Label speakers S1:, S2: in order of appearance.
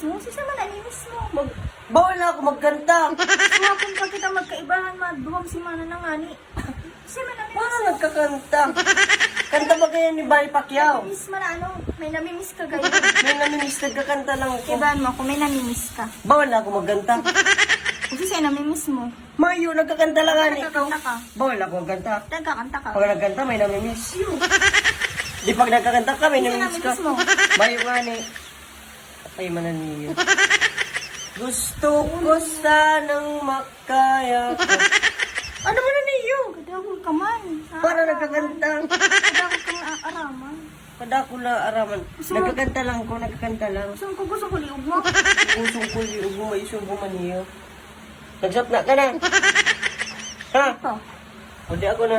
S1: mo? Sisa man animis mo.
S2: Bawal na ako magkanta.
S1: Suwapon pa kita magkaibahan, maduwang si Mana na nga ni. Sisa man animis
S2: Paano
S1: mo.
S2: nagkakanta? Kanta ba kaya ni Barry Pacquiao?
S1: Miss man ano, may namimiss ka ganyan.
S2: May namimiss, nagkakanta lang ako.
S1: Kaibahan mo ako, may namimiss ka.
S2: Bawal na ako magkanta.
S1: Kasi sa'yo namimiss mo.
S2: Mayo, nagkakanta lang nga ni.
S1: Nagkakanta ka.
S2: Bawal na ako magkanta.
S1: Nagkakanta ka.
S2: Pag nagkanta, may namimiss. Di pag nagkakanta ka, may
S1: Sino
S2: namimiss ka.
S1: namimiss mo?
S2: Mayo nga ni. Ay, mananiyo. Gusto ko sanang makaya ko. Ano mo na niyo?
S1: Kadakol ka man.
S2: Para nagkakanta.
S1: Kadakol ka nga araman.
S2: Kadako na araman. Nagkakanta lang ko, nagkakanta lang.
S1: Gusto ko liog mo.
S2: Usong ko yung may isong bumaniyo. Nagsap na ka na. Ha?
S1: Ito.
S2: O di ako na.